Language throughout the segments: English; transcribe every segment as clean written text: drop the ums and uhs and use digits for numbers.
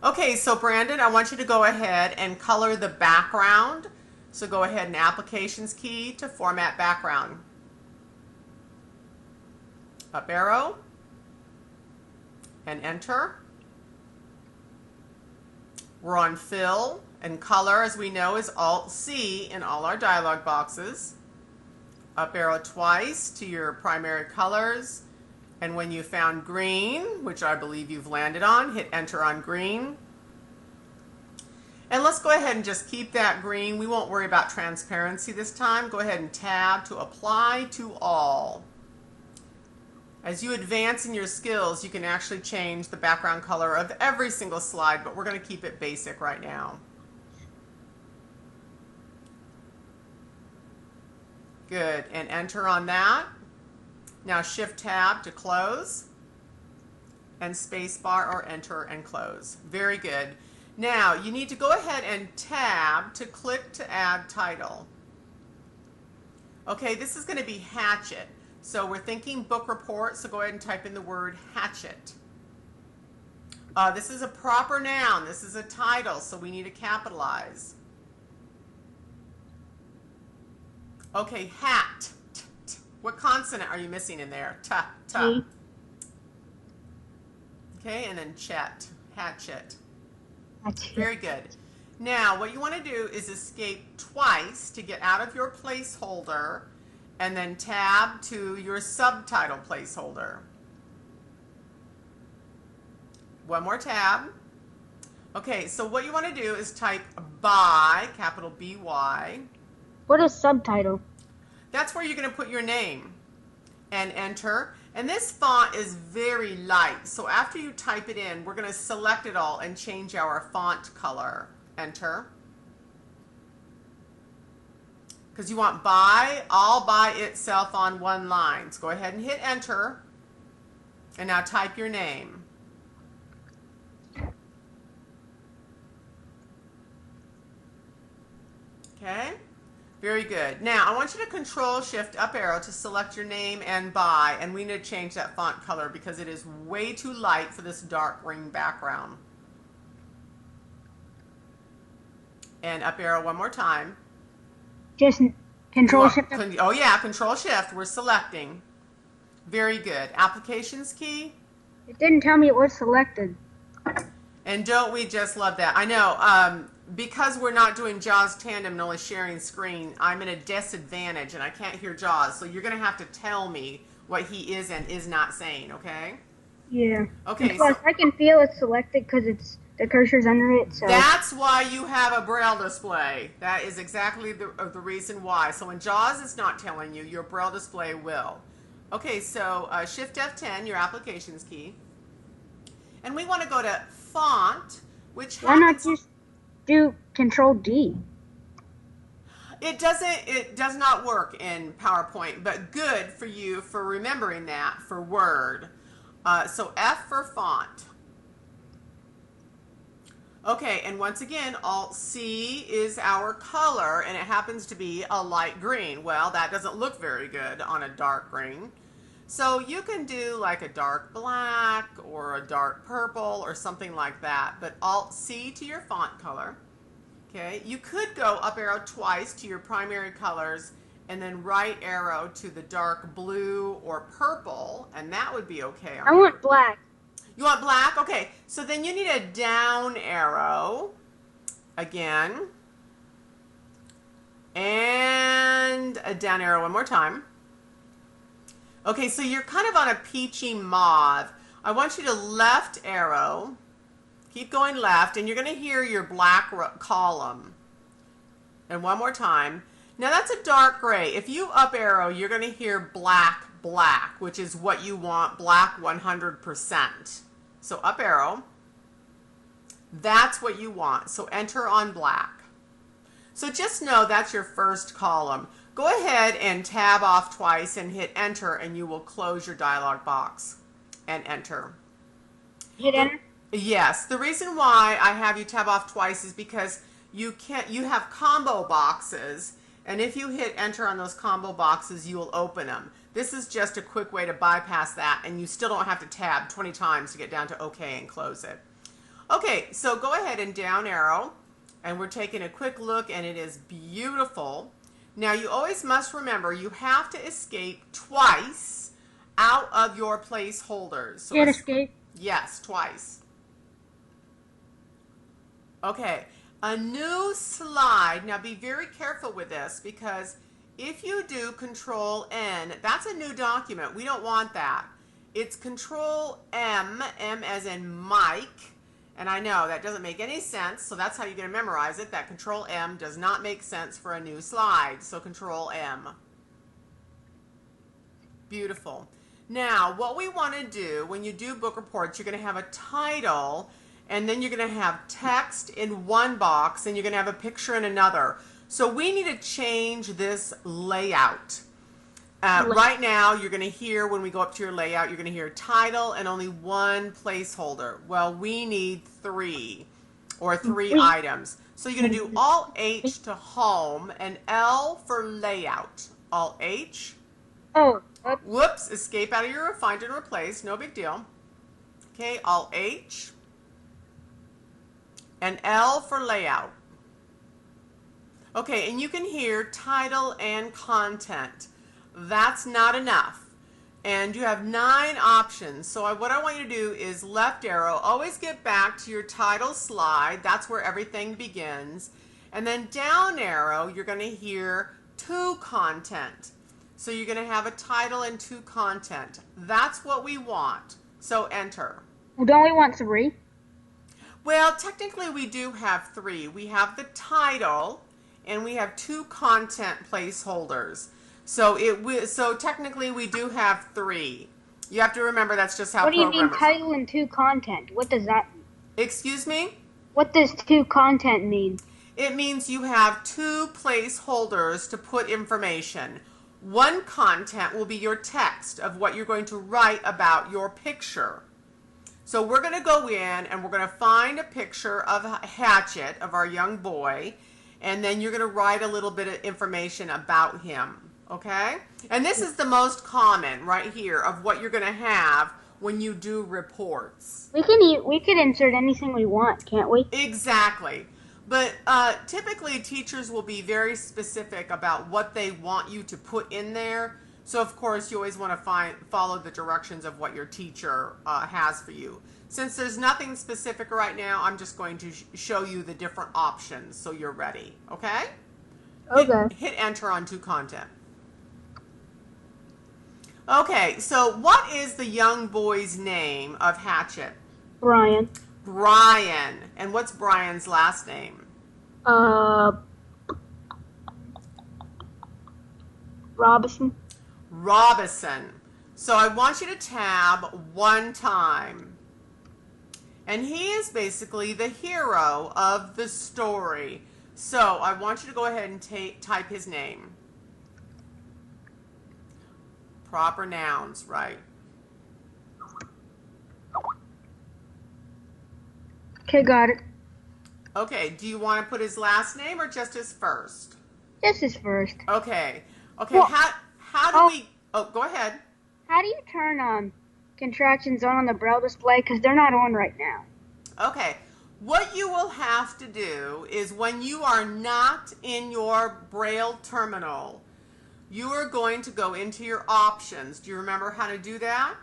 Okay, so Brandon, I want you to go ahead and color the background. So go ahead and Applications key to Format Background. Up arrow and enter. We're on Fill, and Color, as we know, is Alt-C in all our dialog boxes. Up arrow twice to your primary colors, and when you found green, which I believe you've landed on, hit enter on green. And let's go ahead and just keep that green. We won't worry about transparency this time. Go ahead and tab to apply to all. As you advance in your skills, you can actually change the background color of every single slide, but we're going to keep it basic right now. Good, and enter on that. Now Shift Tab to close, and Spacebar or enter and close. Very good. Now you need to go ahead and tab to click to add title. Okay, this is going to be Hatchet. So we're thinking book report, so go ahead and type in the word hatchet. This is a proper noun. This is a title, so we need to capitalize. Okay, hat. What consonant are you missing in there? T. Okay, and then chet. Hatchet. Very good. Now, what you want to do is escape twice to get out of your placeholder, and then tab to your subtitle placeholder. One more tab. Okay, so what you want to do is type by, capital B-Y. What is subtitle? That's where you're going to put your name and enter. And this font is very light, so after you type it in, we're going to select it all and change our font color. Enter. Because you want by, all by itself on one line. So go ahead and hit enter. And now type your name. Okay, very good. Now I want you to Control Shift up arrow to select your name and by, and we need to change that font color because it is way too light for this dark green background. And up arrow one more time. Just Control Shift. Oh yeah, Control Shift. We're selecting. Very good. Applications key. It didn't tell me it was selected. And don't we just love that? I know. Because we're not doing JAWS Tandem and only sharing screen, I'm in a disadvantage and I can't hear JAWS. So you're going to have to tell me what he is and is not saying, okay? Yeah. Okay. Plus, I can feel it's selected because the cursor's under it. So that's why you have a Braille display. That is exactly the reason why. So in JAWS, it's not telling you. Your Braille display will. Okay, so Shift F10, your applications key. And we want to go to font, which why not just do Control D? It does not work in PowerPoint, but good for you for remembering that for Word. So F for font. Okay, and once again, Alt-C is our color, and it happens to be a light green. Well, that doesn't look very good on a dark green. So you can do like a dark black or a dark purple or something like that, but Alt-C to your font color. Okay, you could go up arrow twice to your primary colors and then right arrow to the dark blue or purple, and that would be okay. I want black. You want black? Okay, so then you need a down arrow again, and a down arrow one more time. Okay, so you're kind of on a peachy mauve. I want you to left arrow, keep going left, and you're going to hear your black column. And one more time. Now that's a dark gray. If you up arrow, you're going to hear black, black, which is what you want, black 100%. So up arrow, that's what you want. So enter on black. So just know that's your first column. Go ahead and tab off twice and hit enter, and you will close your dialog box and enter. Hit enter? Yes. The reason why I have you tab off twice is because you have combo boxes, and if you hit enter on those combo boxes, you will open them. This is just a quick way to bypass that, and you still don't have to tab 20 times to get down to OK and close it. Okay, so go ahead and down arrow, and we're taking a quick look, and it is beautiful. Now you always must remember you have to escape twice out of your placeholders. So Hit escape. yes, twice. Okay, a new slide. Now be very careful with this, because if you do Control N, that's a new document. We don't want that. It's Control M, M as in Mike. And I know that doesn't make any sense, so that's how you're going to memorize it. That Control M does not make sense for a new slide. So Control M. Beautiful. Now, what we want to do when you do book reports, you're going to have a title, and then you're going to have text in one box, and you're going to have a picture in another. So we need to change this layout. Right now, you're going to hear, when we go up to your layout, you're going to hear title and only one placeholder. Well, we need three, or three items. So you're going to do Alt H to home and L for layout. Alt H. Oh. Whoops, escape out of your find and replace, no big deal. Okay, Alt H and L for layout. Okay, and you can hear title and content. That's not enough. And you have 9 options. So what I want you to do is left arrow, always get back to your title slide. That's where everything begins. And then down arrow, you're going to hear to content. So you're going to have a title and to content. That's what we want. So enter. Well, don't we want 3? Well, technically we do have 3. We have the title and we have 2 content placeholders. So technically we do have 3. You have to remember that's just how What do you mean programmers... title and to content? What does that mean? Excuse me? What does to content mean? It means you have 2 placeholders to put information. One content will be your text of what you're going to write about your picture. So we're going to go in and we're going to find a picture of Hatchet, of our young boy, and then you're going to write a little bit of information about him. Okay? And this is the most common right here of what you're going to have when you do reports. We can insert anything we want, can't we? Exactly. But typically teachers will be very specific about what they want you to put in there. So of course you always want to follow the directions of what your teacher has for you. Since there's nothing specific right now, I'm just going to show you the different options so you're ready. Okay? Okay. Hit enter on to content. Okay, so what is the young boy's name of Hatchet? Brian. Brian. And what's Brian's last name? Robinson. Robinson. So I want you to tab 1 time. And he is basically the hero of the story. So I want you to go ahead and type his name. Proper nouns, right? Okay, got it. Okay, do you want to put his last name or just his first? Just his first. Okay. Okay, Well, how do we... Oh, go ahead. How do you turn contractions on the Braille display? Because they're not on right now. Okay. What you will have to do is when you are not in your Braille terminal, you are going to go into your options. Do you remember how to do that?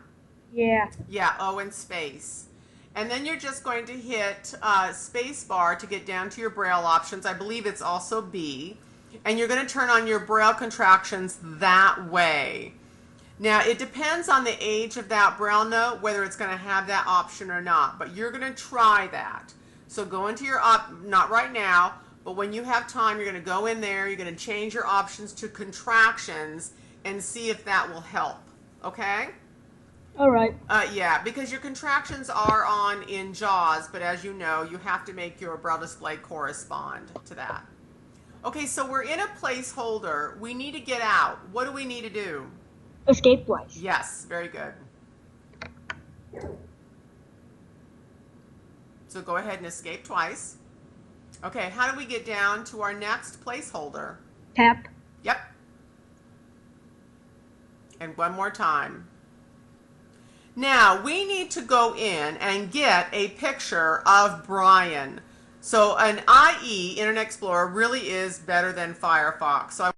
Yeah. Yeah, O and space. And then you're just going to hit space bar to get down to your Braille options. I believe it's also B. And you're going to turn on your Braille contractions that way. Now, it depends on the age of that Braille note, whether it's going to have that option or not. But you're going to try that. So go into your, not right now, but when you have time, you're going to go in there, you're going to change your options to contractions and see if that will help. Okay? All right. Yeah, because your contractions are on in JAWS, but as you know, you have to make your Braille display correspond to that. Okay, so we're in a placeholder. We need to get out. What do we need to do? Escape twice. Yes, very good. So go ahead and escape twice. Okay, how do we get down to our next placeholder? Tap. Yep. And one more time. Now we need to go in and get a picture of Brian. So an IE, Internet Explorer, really is better than Firefox. So